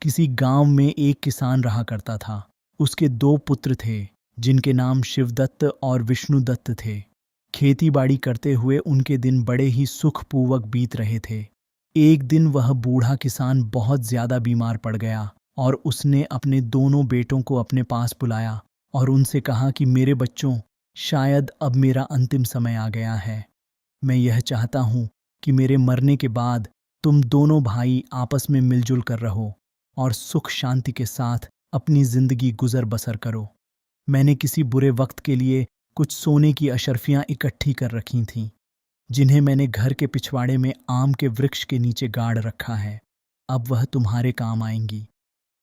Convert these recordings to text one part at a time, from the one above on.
किसी गांव में एक किसान रहा करता था। उसके दो पुत्र थे जिनके नाम शिवदत्त और विष्णुदत्त थे। खेती बाड़ी करते हुए उनके दिन बड़े ही सुखपूर्वक बीत रहे थे। एक दिन वह बूढ़ा किसान बहुत ज्यादा बीमार पड़ गया और उसने अपने दोनों बेटों को अपने पास बुलाया और उनसे कहा कि मेरे बच्चों, शायद अब मेरा अंतिम समय आ गया है। मैं यह चाहता हूं कि मेरे मरने के बाद तुम दोनों भाई आपस में मिलजुल कर रहो और सुख शांति के साथ अपनी जिंदगी गुजर बसर करो। मैंने किसी बुरे वक्त के लिए कुछ सोने की अशर्फियां इकट्ठी कर रखी थीं, जिन्हें मैंने घर के पिछवाड़े में आम के वृक्ष के नीचे गाड़ रखा है। अब वह तुम्हारे काम आएंगी।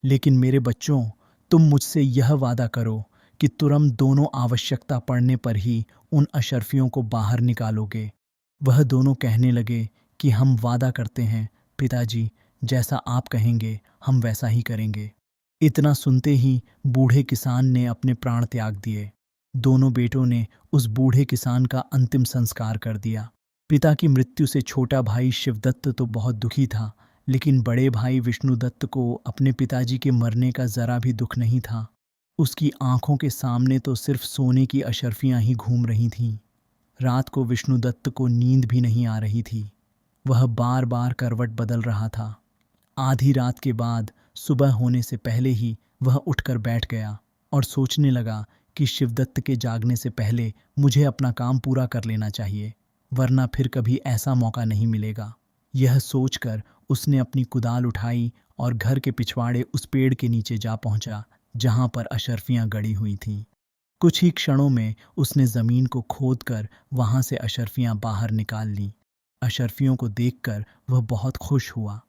लेकिन मेरे बच्चों, तुम मुझसे यह वादा करो कि तुरंत दोनों आवश्यकता पड़ने पर ही उन अशर्फियों को बाहर निकालोगे। वह दोनों कहने लगे कि हम वादा करते हैं पिताजी, जैसा आप कहेंगे हम वैसा ही करेंगे। इतना सुनते ही बूढ़े किसान ने अपने प्राण त्याग दिए। दोनों बेटों ने उस बूढ़े किसान का अंतिम संस्कार कर दिया। पिता की मृत्यु से छोटा भाई शिवदत्त तो बहुत दुखी था, लेकिन बड़े भाई विष्णुदत्त को अपने पिताजी के मरने का जरा भी दुख नहीं था। उसकी आंखों के सामने तो सिर्फ सोने की अशर्फियां ही घूम रही थीं। रात को विष्णुदत्त को नींद भी नहीं आ रही थी। वह बार बार करवट बदल रहा था। आधी रात के बाद सुबह होने से पहले ही वह उठकर बैठ गया और सोचने लगा कि शिवदत्त के जागने से पहले मुझे अपना काम पूरा कर लेना चाहिए, वरना फिर कभी ऐसा मौका नहीं मिलेगा। यह सोचकर उसने अपनी कुदाल उठाई और घर के पिछवाड़े उस पेड़ के नीचे जा पहुंचा जहां पर अशर्फियां गड़ी हुई थीं। कुछ ही क्षणों में उसने जमीन को खोदकर वहां से अशर्फियां बाहर निकाल लीं। अशर्फियों को देखकर वह बहुत खुश हुआ।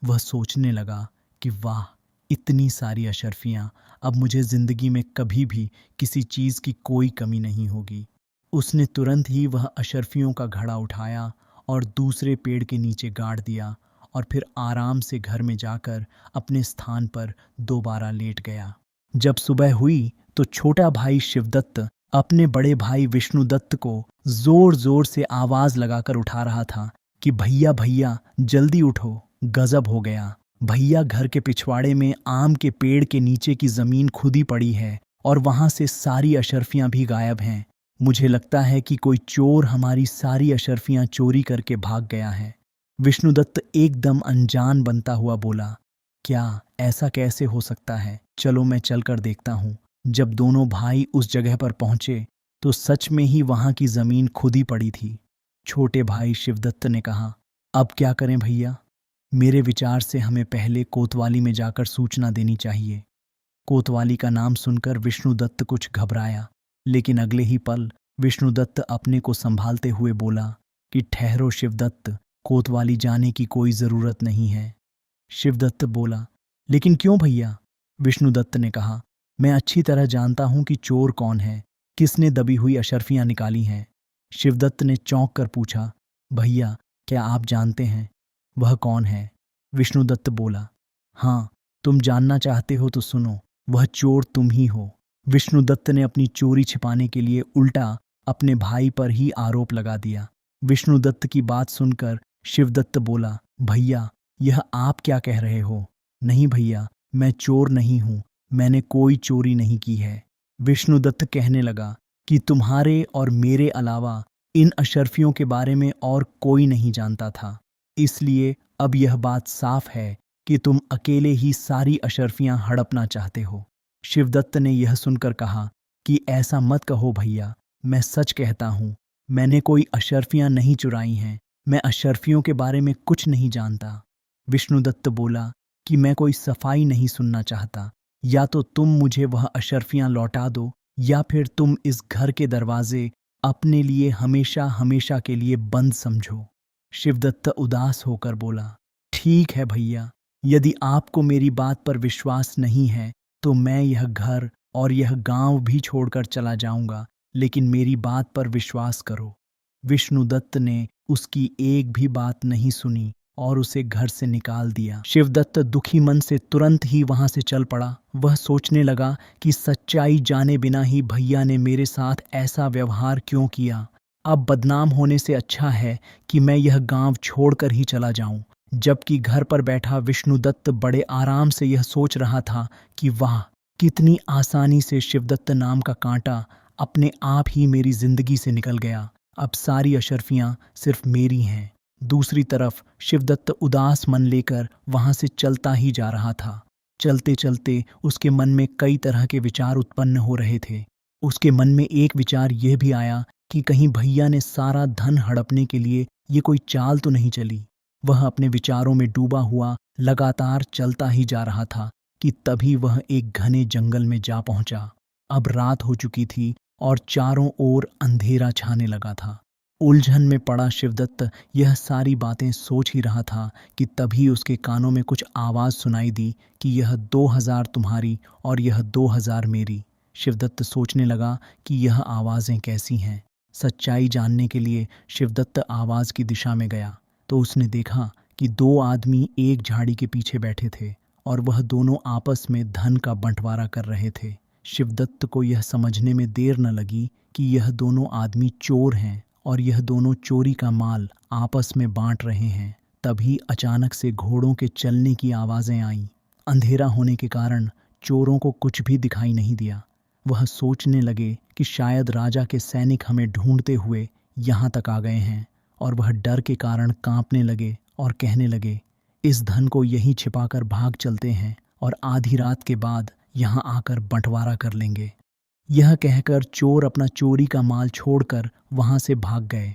वह सोचने लगा कि वाह, इतनी सारी अशर्फियां, अब मुझे जिंदगी में कभी भी किसी चीज की कोई कमी नहीं होगी। उसने तुरंत ही वह अशर्फियों का घड़ा उठाया और दूसरे पेड़ के नीचे गाड़ दिया और फिर आराम से घर में जाकर अपने स्थान पर दोबारा लेट गया। जब सुबह हुई तो छोटा भाई शिवदत्त अपने बड़े भाई विष्णुदत्त को जोर जोर से आवाज लगाकर उठा रहा था कि भैया भैया जल्दी उठो, गजब हो गया। भैया, घर के पिछवाड़े में आम के पेड़ के नीचे की जमीन खुदी पड़ी है और वहां से सारी अशर्फियां भी गायब हैं। मुझे लगता है कि कोई चोर हमारी सारी अशर्फियां चोरी करके भाग गया है। विष्णुदत्त एकदम अनजान बनता हुआ बोला, क्या ऐसा कैसे हो सकता है? चलो मैं चलकर देखता हूँ। जब दोनों भाई उस जगह पर पहुंचे तो सच में ही वहां की जमीन खुदी पड़ी थी। छोटे भाई शिवदत्त ने कहा, अब क्या करें भैया? मेरे विचार से हमें पहले कोतवाली में जाकर सूचना देनी चाहिए। कोतवाली का नाम सुनकर विष्णुदत्त कुछ घबराया, लेकिन अगले ही पल विष्णुदत्त अपने को संभालते हुए बोला कि ठहरो शिवदत्त, कोतवाली जाने की कोई जरूरत नहीं है। शिवदत्त बोला, लेकिन क्यों भैया? विष्णुदत्त ने कहा, मैं अच्छी तरह जानता हूं कि चोर कौन है, किसने दबी हुई अशर्फियां निकाली हैं। शिवदत्त ने चौंक कर पूछा, भैया क्या आप जानते हैं वह कौन है? विष्णुदत्त बोला, हाँ, तुम जानना चाहते हो तो सुनो, वह चोर तुम ही हो। विष्णुदत्त ने अपनी चोरी छिपाने के लिए उल्टा अपने भाई पर ही आरोप लगा दिया। विष्णुदत्त की बात सुनकर शिवदत्त बोला, भैया यह आप क्या कह रहे हो? नहीं भैया, मैं चोर नहीं हूं, मैंने कोई चोरी नहीं की है। विष्णुदत्त कहने लगा कि तुम्हारे और मेरे अलावा इन अशर्फियों के बारे में और कोई नहीं जानता था, इसलिए अब यह बात साफ है कि तुम अकेले ही सारी अशर्फियां हड़पना चाहते हो। शिवदत्त ने यह सुनकर कहा कि ऐसा मत कहो भैया, मैं सच कहता हूं, मैंने कोई अशर्फियां नहीं चुराई हैं, मैं अशर्फियों के बारे में कुछ नहीं जानता। विष्णुदत्त बोला कि मैं कोई सफाई नहीं सुनना चाहता, या तो तुम मुझे वह अशर्फियां लौटा दो या फिर तुम इस घर के दरवाजे अपने लिए हमेशा हमेशा के लिए बंद समझो। शिवदत्त उदास होकर बोला, ठीक है भैया, यदि आपको मेरी बात पर विश्वास नहीं है तो मैं यह घर और यह गांव भी छोड़कर चला जाऊंगा, लेकिन मेरी बात पर विश्वास करो। विष्णुदत्त ने उसकी एक भी बात नहीं सुनी और उसे घर से निकाल दिया। शिवदत्त दुखी मन से तुरंत ही वहां से चल पड़ा। वह सोचने लगा कि सच्चाई जाने बिना ही भैया ने मेरे साथ ऐसा व्यवहार क्यों किया। अब बदनाम होने से अच्छा है कि मैं यह गांव छोड़कर ही चला जाऊं। जबकि घर पर बैठा विष्णुदत्त बड़े आराम से यह सोच रहा था कि वाह, कितनी आसानी से शिवदत्त नाम का कांटा अपने आप ही मेरी जिंदगी से निकल गया। अब सारी अशर्फियां सिर्फ मेरी हैं। दूसरी तरफ शिवदत्त उदास मन लेकर वहां से चलता ही जा रहा था। चलते चलते उसके मन में कई तरह के विचार उत्पन्न हो रहे थे। उसके मन में एक विचार यह भी आया कि कहीं भैया ने सारा धन हड़पने के लिए ये कोई चाल तो नहीं चली। वह अपने विचारों में डूबा हुआ लगातार चलता ही जा रहा था कि तभी वह एक घने जंगल में जा पहुंचा। अब रात हो चुकी थी और चारों ओर अंधेरा छाने लगा था। उलझन में पड़ा शिवदत्त यह सारी बातें सोच ही रहा था कि तभी उसके कानों में कुछ आवाज सुनाई दी कि यह 2000 तुम्हारी और यह 2000 मेरी। शिवदत्त सोचने लगा कि यह आवाजें कैसी हैं। सच्चाई जानने के लिए शिवदत्त आवाज की दिशा में गया तो उसने देखा कि दो आदमी एक झाड़ी के पीछे बैठे थे और वह दोनों आपस में धन का बंटवारा कर रहे थे। शिवदत्त को यह समझने में देर न लगी कि यह दोनों आदमी चोर हैं और यह दोनों चोरी का माल आपस में बांट रहे हैं। तभी अचानक से घोड़ों के चलने की आवाजें आईं। अंधेरा होने के कारण चोरों को कुछ भी दिखाई नहीं दिया। वह सोचने लगे कि शायद राजा के सैनिक हमें ढूंढते हुए यहाँ तक आ गए हैं और वह डर के कारण कांपने लगे और कहने लगे, इस धन को यहीं छिपाकर भाग चलते हैं और आधी रात के बाद यहाँ आकर बंटवारा कर लेंगे। यह कहकर चोर अपना चोरी का माल छोड़कर वहां से भाग गए।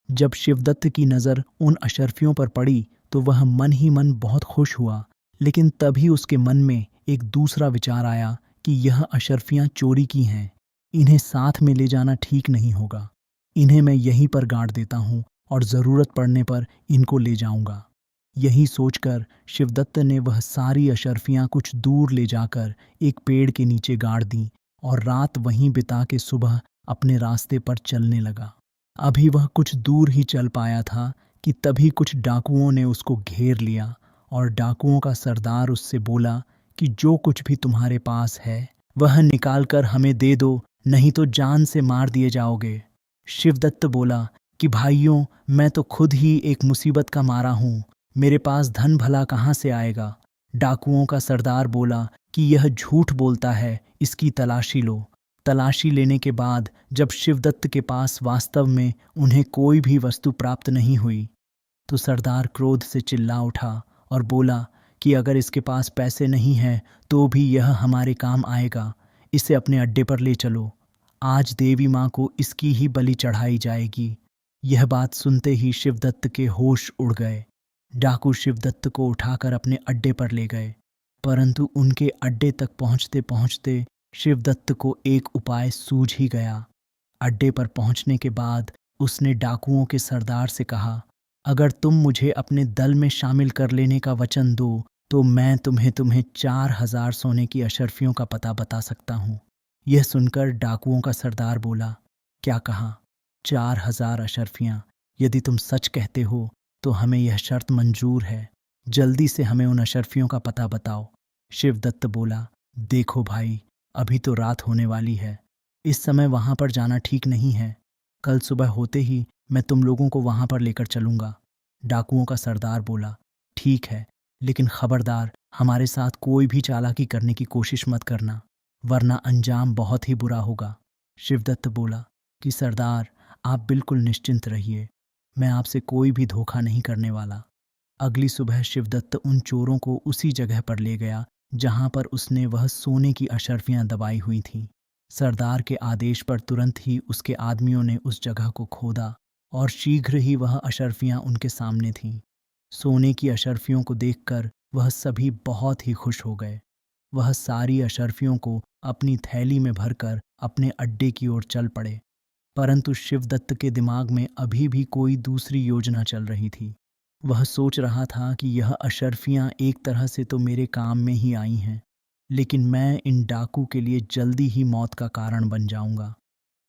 जब शिवदत्त की नज़र उन अशर्फियों पर पड़ी तो वह मन ही मन बहुत खुश हुआ। लेकिन तभी उसके मन में एक दूसरा विचार आया कि यह अशर्फियां चोरी की हैं, इन्हें साथ में ले जाना ठीक नहीं होगा। इन्हें मैं यहीं पर गाड़ देता हूँ और ज़रूरत पड़ने पर इनको ले जाऊंगा। यही सोचकर शिवदत्त ने वह सारी अशर्फियां कुछ दूर ले जाकर एक पेड़ के नीचे गाड़ दी और रात वहीं बिता के सुबह अपने रास्ते पर चलने लगा। अभी वह कुछ दूर ही चल पाया था कि तभी कुछ डाकुओं ने उसको घेर लिया और डाकुओं का सरदार उससे बोला कि जो कुछ भी तुम्हारे पास है वह निकाल कर हमें दे दो, नहीं तो जान से मार दिए जाओगे। शिवदत्त बोला कि भाइयों, मैं तो खुद ही एक मुसीबत का मारा हूँ, मेरे पास धन भला कहाँ से आएगा। डाकुओं का सरदार बोला कि यह झूठ बोलता है, इसकी तलाशी लो। तलाशी लेने के बाद जब शिवदत्त के पास वास्तव में उन्हें कोई भी वस्तु प्राप्त नहीं हुई तो सरदार क्रोध से चिल्ला उठा और बोला कि अगर इसके पास पैसे नहीं हैं तो भी यह हमारे काम आएगा, इसे अपने अड्डे पर ले चलो। आज देवी माँ को इसकी ही बलि चढ़ाई जाएगी। यह बात सुनते ही शिवदत्त के होश उड़ गए। डाकू शिवदत्त को उठाकर अपने अड्डे पर ले गए, परंतु उनके अड्डे तक पहुंचते पहुंचते शिवदत्त को एक उपाय सूझ ही गया। अड्डे पर पहुंचने के बाद उसने डाकुओं के सरदार से कहा, अगर तुम मुझे अपने दल में शामिल कर लेने का वचन दो तो मैं तुम्हें 4000 सोने की अशर्फियों का पता बता सकता हूँ। यह सुनकर डाकुओं का सरदार बोला, क्या कहा? 4000 अशर्फियाँ? यदि तुम सच कहते हो तो हमें यह शर्त मंजूर है। जल्दी से हमें उन अशर्फियों का पता बताओ। शिवदत्त बोला, देखो भाई, अभी तो रात होने वाली है, इस समय वहां पर जाना ठीक नहीं है। कल सुबह होते ही मैं तुम लोगों को वहां पर लेकर चलूंगा। डाकुओं का सरदार बोला, ठीक है, लेकिन खबरदार हमारे साथ कोई भी चालाकी करने की कोशिश मत करना, वरना अंजाम बहुत ही बुरा होगा। शिवदत्त बोला कि सरदार, आप बिल्कुल निश्चिंत रहिए, मैं आपसे कोई भी धोखा नहीं करने वाला। अगली सुबह शिवदत्त उन चोरों को उसी जगह पर ले गया जहां पर उसने वह सोने की अशर्फियां दबाई हुई थीं। सरदार के आदेश पर तुरंत ही उसके आदमियों ने उस जगह को खोदा और शीघ्र ही वह अशर्फियां उनके सामने थीं। सोने की अशर्फियों को देखकर वह सभी बहुत ही खुश हो गए। वह सारी अशर्फियों को अपनी थैली में भरकर अपने अड्डे की ओर चल पड़े। परंतु शिवदत्त के दिमाग में अभी भी कोई दूसरी योजना चल रही थी। वह सोच रहा था कि यह अशर्फियां एक तरह से तो मेरे काम में ही आई हैं, लेकिन मैं इन डाकू के लिए जल्दी ही मौत का कारण बन जाऊंगा।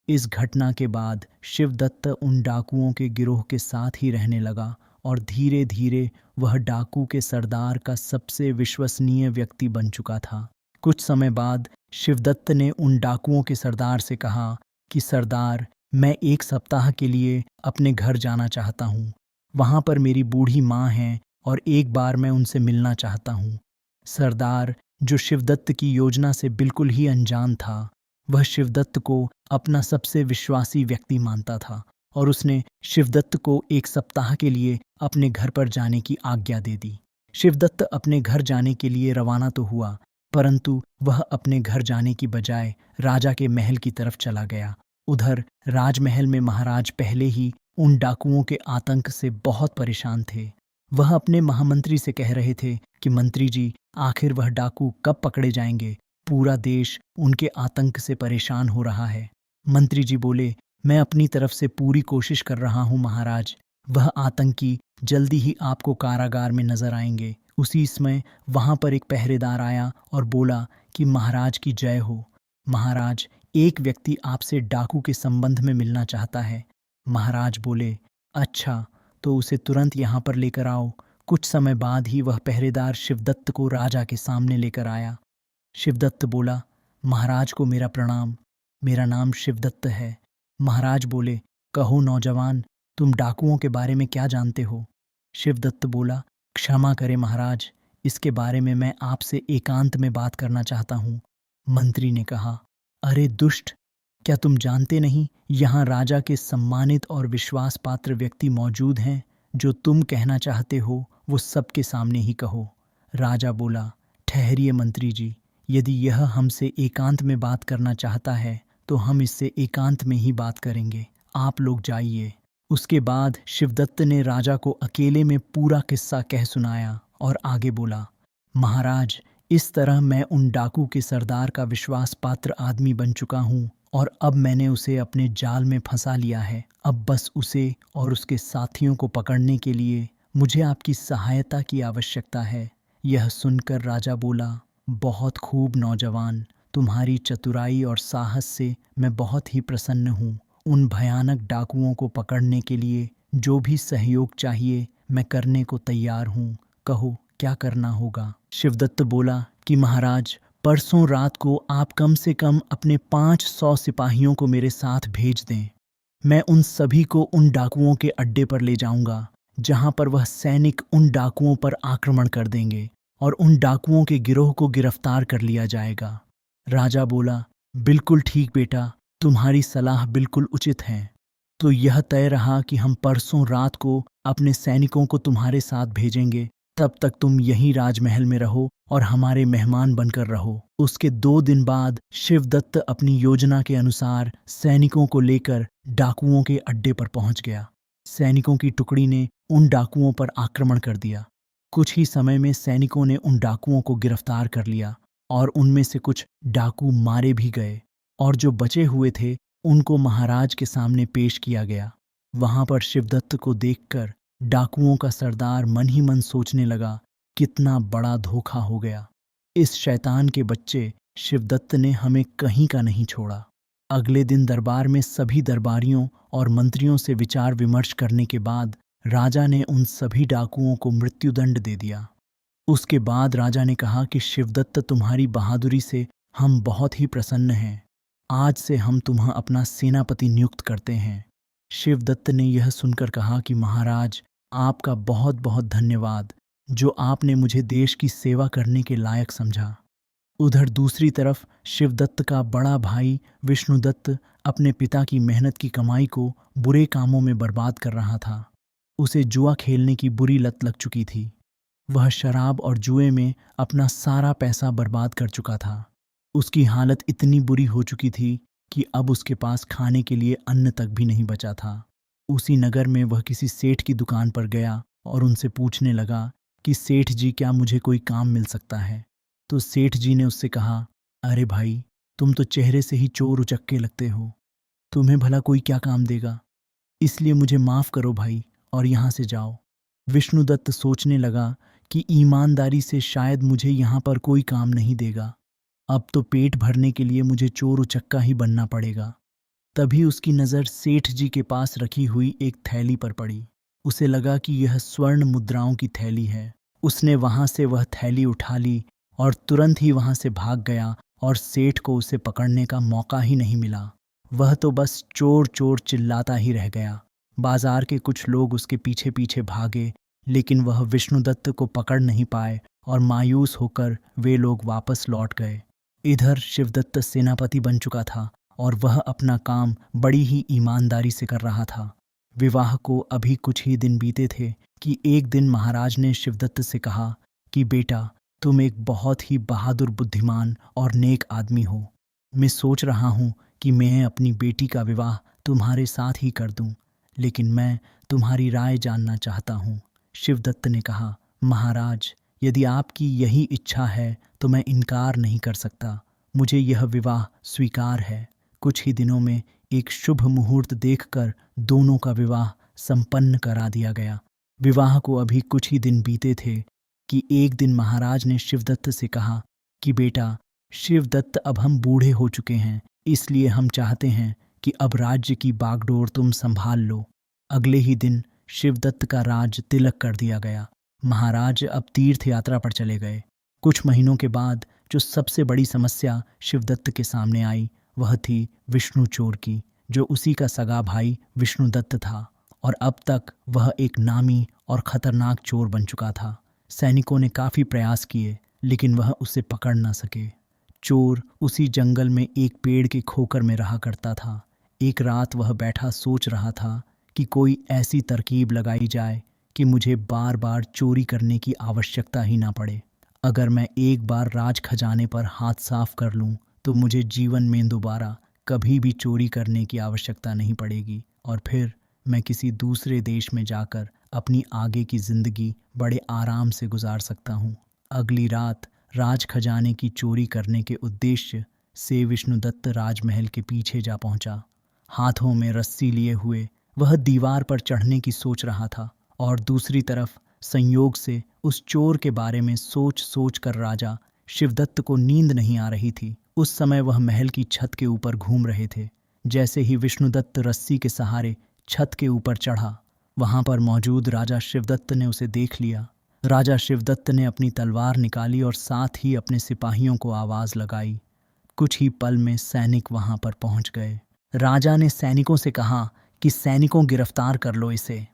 इस घटना के बाद शिवदत्त उन डाकुओं के गिरोह के साथ ही रहने लगा और धीरे धीरे वह डाकू के सरदार का सबसे विश्वसनीय व्यक्ति बन चुका था। कुछ समय बाद शिवदत्त ने उन डाकुओं के सरदार से कहा कि सरदार, मैं 1 सप्ताह के लिए अपने घर जाना चाहता हूँ। वहाँ पर मेरी बूढ़ी माँ है और एक बार मैं उनसे मिलना चाहता हूँ। सरदार, जो शिवदत्त की योजना से बिल्कुल ही अनजान था, वह शिवदत्त को अपना सबसे विश्वासी व्यक्ति मानता था और उसने शिवदत्त को 1 सप्ताह के लिए अपने घर पर जाने की आज्ञा दे दी। शिवदत्त अपने घर जाने के लिए रवाना तो हुआ, परंतु वह अपने घर जाने की बजाय राजा के महल की तरफ चला गया। उधर राजमहल में महाराज पहले ही उन डाकुओं के आतंक से बहुत परेशान थे। वह अपने महामंत्री से कह रहे थे कि मंत्री जी, आखिर वह डाकू कब पकड़े जाएंगे? पूरा देश उनके आतंक से परेशान हो रहा है। मंत्री जी बोले, मैं अपनी तरफ से पूरी कोशिश कर रहा हूँ महाराज। वह आतंकी जल्दी ही आपको कारागार में नजर आएंगे। उसी समय वहां पर एक पहरेदार आया और बोला कि महाराज की जय हो। महाराज, एक व्यक्ति आपसे डाकू के संबंध में मिलना चाहता है। महाराज बोले, अच्छा, तो उसे तुरंत यहाँ पर लेकर आओ। कुछ समय बाद ही वह पहरेदार शिवदत्त को राजा के सामने लेकर आया। शिवदत्त बोला, महाराज को मेरा प्रणाम, मेरा नाम शिवदत्त है। महाराज बोले, कहो नौजवान, तुम डाकुओं के बारे में क्या जानते हो? शिवदत्त बोला, क्षमा करें महाराज, इसके बारे में मैं आपसे एकांत में बात करना चाहता हूँ। मंत्री ने कहा, अरे दुष्ट, क्या तुम जानते नहीं यहाँ राजा के सम्मानित और विश्वास पात्र व्यक्ति मौजूद हैं? जो तुम कहना चाहते हो वो सबके सामने ही कहो। राजा बोला, ठहरिए मंत्री जी, यदि यह हमसे एकांत में बात करना चाहता है तो हम इससे एकांत में ही बात करेंगे। आप लोग जाइए। उसके बाद शिवदत्त ने राजा को अकेले में पूरा किस्सा कह सुनाया और आगे बोला, महाराज, इस तरह मैं उन डाकू के सरदार का विश्वास पात्र आदमी बन चुका हूँ और अब मैंने उसे अपने जाल में फंसा लिया है। अब बस उसे और उसके साथियों को पकड़ने के लिए मुझे आपकी सहायता की आवश्यकता है। यह सुनकर राजा बोला, बहुत खूब नौजवान, तुम्हारी चतुराई और साहस से मैं बहुत ही प्रसन्न हूँ। उन भयानक डाकुओं को पकड़ने के लिए जो भी सहयोग चाहिए मैं करने को तैयार हूँ। कहो क्या करना होगा? शिवदत्त बोला कि महाराज, परसों रात को आप कम से कम अपने 500 सिपाहियों को मेरे साथ भेज दें। मैं उन सभी को उन डाकुओं के अड्डे पर ले जाऊंगा जहां पर वह सैनिक उन डाकुओं पर आक्रमण कर देंगे और उन डाकुओं के गिरोह को गिरफ्तार कर लिया जाएगा। राजा बोला, बिल्कुल ठीक बेटा, तुम्हारी सलाह बिल्कुल उचित है। तो यह तय रहा कि हम परसों रात को अपने सैनिकों को तुम्हारे साथ भेजेंगे। तब तक तुम यहीं राजमहल में रहो और हमारे मेहमान बनकर रहो। उसके 2 दिन बाद शिवदत्त अपनी योजना के अनुसार सैनिकों को लेकर डाकुओं के अड्डे पर पहुंच गया। सैनिकों की टुकड़ी ने उन डाकुओं पर आक्रमण कर दिया। कुछ ही समय में सैनिकों ने उन डाकुओं को गिरफ्तार कर लिया और उनमें से कुछ डाकू मारे भी गए और जो बचे हुए थे उनको महाराज के सामने पेश किया गया। वहां पर शिवदत्त को देखकर डाकुओं का सरदार मन ही मन सोचने लगा, कितना बड़ा धोखा हो गया। इस शैतान के बच्चे शिवदत्त ने हमें कहीं का नहीं छोड़ा। अगले दिन दरबार में सभी दरबारियों और मंत्रियों से विचार विमर्श करने के बाद राजा ने उन सभी डाकुओं को मृत्युदंड दे दिया। उसके बाद राजा ने कहा कि शिवदत्त, तुम्हारी बहादुरी से हम बहुत ही प्रसन्न हैं। आज से हम तुम्हें अपना सेनापति नियुक्त करते हैं। शिवदत्त ने यह सुनकर कहा कि महाराज, आपका बहुत बहुत धन्यवाद, जो आपने मुझे देश की सेवा करने के लायक समझा। उधर दूसरी तरफ शिवदत्त का बड़ा भाई विष्णुदत्त अपने पिता की मेहनत की कमाई को बुरे कामों में बर्बाद कर रहा था। उसे जुआ खेलने की बुरी लत लग चुकी थी। वह शराब और जुए में अपना सारा पैसा बर्बाद कर चुका था। उसकी हालत इतनी बुरी हो चुकी थी कि अब उसके पास खाने के लिए अन्न तक भी नहीं बचा था। उसी नगर में वह किसी सेठ की दुकान पर गया और उनसे पूछने लगा कि सेठ जी, क्या मुझे कोई काम मिल सकता है? तो सेठ जी ने उससे कहा, अरे भाई, तुम तो चेहरे से ही चोर उचक्के लगते हो, तुम्हें भला कोई क्या काम देगा? इसलिए मुझे माफ करो भाई और यहाँ से जाओ। विष्णुदत्त सोचने लगा कि ईमानदारी से शायद मुझे यहाँ पर कोई काम नहीं देगा। अब तो पेट भरने के लिए मुझे चोर उचक्का ही बनना पड़ेगा। तभी उसकी नज़र सेठ जी के पास रखी हुई एक थैली पर पड़ी। उसे लगा कि यह स्वर्ण मुद्राओं की थैली है। उसने वहां से वह थैली उठा ली और तुरंत ही वहां से भाग गया और सेठ को उसे पकड़ने का मौका ही नहीं मिला। वह तो बस चोर चोर चिल्लाता ही रह गया। बाजार के कुछ लोग उसके पीछे पीछे भागे लेकिन वह विष्णुदत्त को पकड़ नहीं पाए और मायूस होकर वे लोग वापस लौट गए। इधर शिवदत्त सेनापति बन चुका था और वह अपना काम बड़ी ही ईमानदारी से कर रहा था। विवाह को अभी कुछ ही दिन बीते थे कि एक दिन महाराज ने शिवदत्त से कहा कि बेटा, तुम एक बहुत ही बहादुर, बुद्धिमान और नेक आदमी हो। मैं सोच रहा हूँ कि मैं अपनी बेटी का विवाह तुम्हारे साथ ही कर दूं, लेकिन मैं तुम्हारी राय जानना चाहता हूँ। शिवदत्त ने कहा, महाराज, यदि आपकी यही इच्छा है तो मैं इनकार नहीं कर सकता। मुझे यह विवाह स्वीकार है। कुछ ही दिनों में एक शुभ मुहूर्त देखकर दोनों का विवाह संपन्न करा दिया गया। विवाह को अभी कुछ ही दिन बीते थे कि एक दिन महाराज ने शिवदत्त से कहा कि बेटा शिवदत्त, अब हम बूढ़े हो चुके हैं, इसलिए हम चाहते हैं कि अब राज्य की बागडोर तुम संभाल लो। अगले ही दिन शिवदत्त का राज तिलक कर दिया गया। महाराज अब तीर्थ यात्रा पर चले गए। कुछ महीनों के बाद जो सबसे बड़ी समस्या शिवदत्त के सामने आई वह थी विष्णु चोर की, जो उसी का सगा भाई विष्णुदत्त था और अब तक वह एक नामी और खतरनाक चोर बन चुका था। सैनिकों ने काफी प्रयास किए लेकिन वह उसे पकड़ न सके। चोर उसी जंगल में एक पेड़ के खोकर में रहा करता था। एक रात वह बैठा सोच रहा था कि कोई ऐसी तरकीब लगाई जाए कि मुझे बार बार चोरी करने की आवश्यकता ही ना पड़े। अगर मैं एक बार राज खजाने पर हाथ साफ कर लूं तो मुझे जीवन में दोबारा कभी भी चोरी करने की आवश्यकता नहीं पड़ेगी और फिर मैं किसी दूसरे देश में जाकर अपनी आगे की जिंदगी बड़े आराम से गुजार सकता हूँ। अगली रात राज खजाने की चोरी करने के उद्देश्य से विष्णुदत्त राजमहल के पीछे जा पहुंचा। हाथों में रस्सी लिए हुए वह दीवार पर चढ़ने की सोच रहा था और दूसरी तरफ संयोग से उस चोर के बारे में सोच सोच कर राजा शिवदत्त को नींद नहीं आ रही थी। उस समय वह महल की छत के ऊपर घूम रहे थे। जैसे ही विष्णुदत्त रस्सी के सहारे छत के ऊपर चढ़ा, वहां पर मौजूद राजा शिवदत्त ने उसे देख लिया। राजा शिवदत्त ने अपनी तलवार निकाली और साथ ही अपने सिपाहियों को आवाज लगाई। कुछ ही पल में सैनिक वहां पर पहुंच गए। राजा ने सैनिकों से कहा कि सैनिकों, गिरफ्तार कर लो इसे।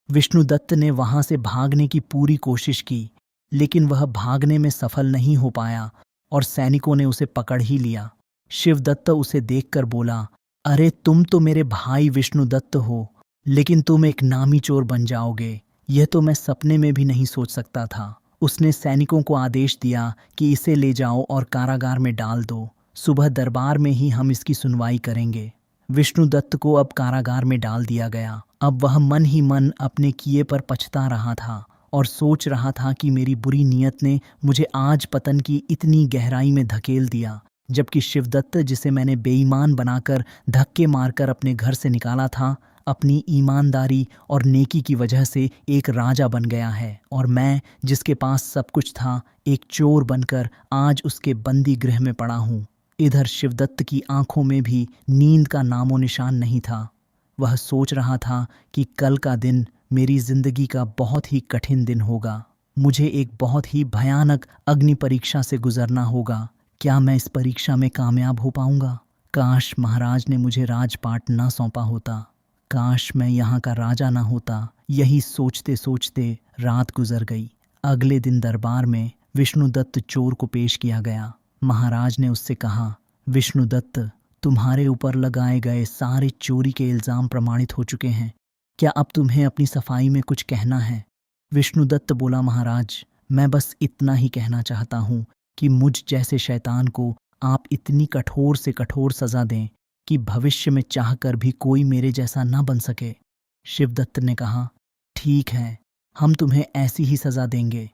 विष्णुदत्त ने वहां से भागने की पूरी कोशिश की लेकिन वह भागने में सफल नहीं हो पाया और सैनिकों ने उसे पकड़ ही लिया। शिवदत्त उसे देखकर बोला, अरे तुम तो मेरे भाई विष्णुदत्त हो, लेकिन तुम एक नामी चोर बन जाओगे, यह तो मैं सपने में भी नहीं सोच सकता था। उसने सैनिकों को आदेश दिया कि इसे ले जाओ और कारागार में डाल दो। सुबह दरबार में ही हम इसकी सुनवाई करेंगे। विष्णुदत्त को अब कारागार में डाल दिया गया। अब वह मन ही मन अपने किए पर पछता रहा था और सोच रहा था कि मेरी बुरी नीयत ने मुझे आज पतन की इतनी गहराई में धकेल दिया, जबकि शिवदत्त, जिसे मैंने बेईमान बनाकर धक्के मारकर अपने घर से निकाला था, अपनी ईमानदारी और नेकी की वजह से एक राजा बन गया है और मैं, जिसके पास सब कुछ था, एक चोर बनकर आज उसके बंदी गृह में पड़ा हूँ। इधर शिवदत्त की आंखों में भी नींद का नामो निशान नहीं था। वह सोच रहा था कि कल का दिन मेरी जिंदगी का बहुत ही कठिन दिन होगा। मुझे एक बहुत ही भयानक अग्नि परीक्षा से गुजरना होगा। क्या मैं इस परीक्षा में कामयाब हो पाऊंगा? काश महाराज ने मुझे राजपाट न सौंपा होता। काश मैं यहाँ का राजा ना होता। यही सोचते सोचते रात गुजर गई। अगले दिन दरबार में विष्णुदत्त चोर को पेश किया गया। महाराज ने उससे कहा, विष्णुदत्त, तुम्हारे ऊपर लगाए गए सारे चोरी के इल्जाम प्रमाणित हो चुके हैं। क्या अब तुम्हें अपनी सफाई में कुछ कहना है? विष्णुदत्त बोला, महाराज, मैं बस इतना ही कहना चाहता हूँ कि मुझ जैसे शैतान को आप इतनी कठोर से कठोर सजा दें कि भविष्य में चाहकर भी कोई मेरे जैसा न बन सके। शिवदत्त ने कहा, ठीक है, हम तुम्हें ऐसी ही सजा देंगे।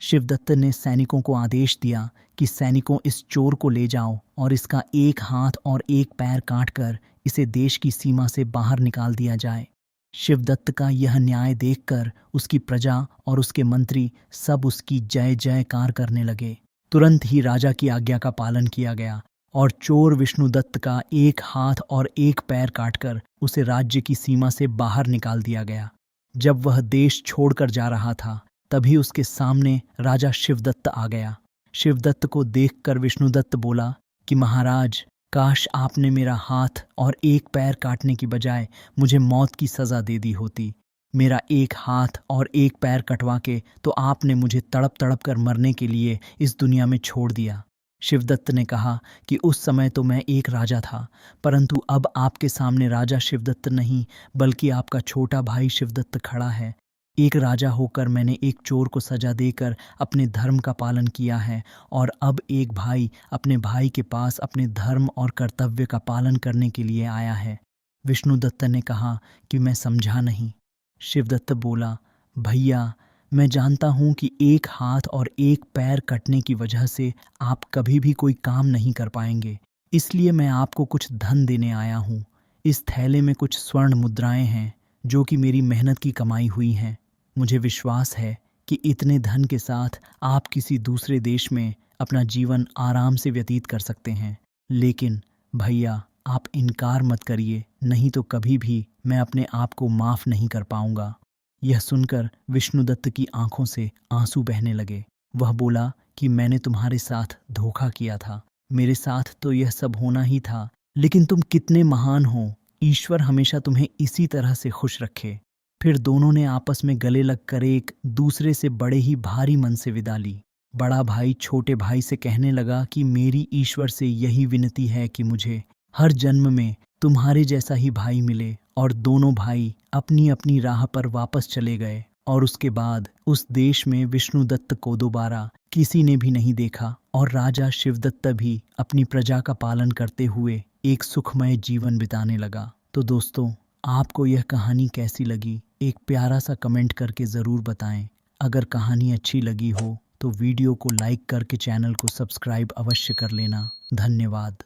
शिवदत्त ने सैनिकों को आदेश दिया कि सैनिकों, इस चोर को ले जाओ और इसका एक हाथ और एक पैर काटकर इसे देश की सीमा से बाहर निकाल दिया जाए। शिवदत्त का यह न्याय देखकर उसकी प्रजा और उसके मंत्री सब उसकी जय जयकार करने लगे। तुरंत ही राजा की आज्ञा का पालन किया गया और चोर विष्णुदत्त का एक हाथ और एक पैर काटकर उसे राज्य की सीमा से बाहर निकाल दिया गया। जब वह देश छोड़कर जा रहा था, तभी उसके सामने राजा शिवदत्त आ गया। शिवदत्त को देखकर विष्णुदत्त बोला कि महाराज, काश आपने मेरा हाथ और एक पैर काटने की बजाय मुझे मौत की सजा दे दी होती। मेरा एक हाथ और एक पैर कटवा के तो आपने मुझे तड़प तड़प कर मरने के लिए इस दुनिया में छोड़ दिया। शिवदत्त ने कहा कि उस समय तो मैं एक राजा था, परंतु अब आपके सामने राजा शिवदत्त नहीं बल्कि आपका छोटा भाई शिवदत्त खड़ा है। एक राजा होकर मैंने एक चोर को सजा देकर अपने धर्म का पालन किया है, और अब एक भाई अपने भाई के पास अपने धर्म और कर्तव्य का पालन करने के लिए आया है। विष्णुदत्त ने कहा कि मैं समझा नहीं। शिवदत्त बोला, भैया, मैं जानता हूँ कि एक हाथ और एक पैर कटने की वजह से आप कभी भी कोई काम नहीं कर पाएंगे, इसलिए मैं आपको कुछ धन देने आया हूँ। इस थैले में कुछ स्वर्ण मुद्राएं हैं जो कि मेरी मेहनत की कमाई हुई हैं। मुझे विश्वास है कि इतने धन के साथ आप किसी दूसरे देश में अपना जीवन आराम से व्यतीत कर सकते हैं। लेकिन भैया, आप इनकार मत करिए, नहीं तो कभी भी मैं अपने आप को माफ़ नहीं कर पाऊंगा। यह सुनकर विष्णुदत्त की आंखों से आंसू बहने लगे। वह बोला कि मैंने तुम्हारे साथ धोखा किया था, मेरे साथ तो यह सब होना ही था, लेकिन तुम कितने महान हो, ईश्वर हमेशा तुम्हें इसी तरह से खुश रखे। फिर दोनों ने आपस में गले लगकर एक दूसरे से बड़े ही भारी मन से विदा ली। बड़ा भाई छोटे भाई से कहने लगा कि मेरी ईश्वर से यही विनती है कि मुझे हर जन्म में तुम्हारे जैसा ही भाई मिले। और दोनों भाई अपनी अपनी राह पर वापस चले गए, और उसके बाद उस देश में विष्णुदत्त को दोबारा किसी ने भी नहीं देखा, और राजा शिवदत्त भी अपनी प्रजा का पालन करते हुए एक सुखमय जीवन बिताने लगा। तो दोस्तों, आपको यह कहानी कैसी लगी, एक प्यारा सा कमेंट करके ज़रूर बताएं। अगर कहानी अच्छी लगी हो तो वीडियो को लाइक करके चैनल को सब्सक्राइब अवश्य कर लेना। धन्यवाद।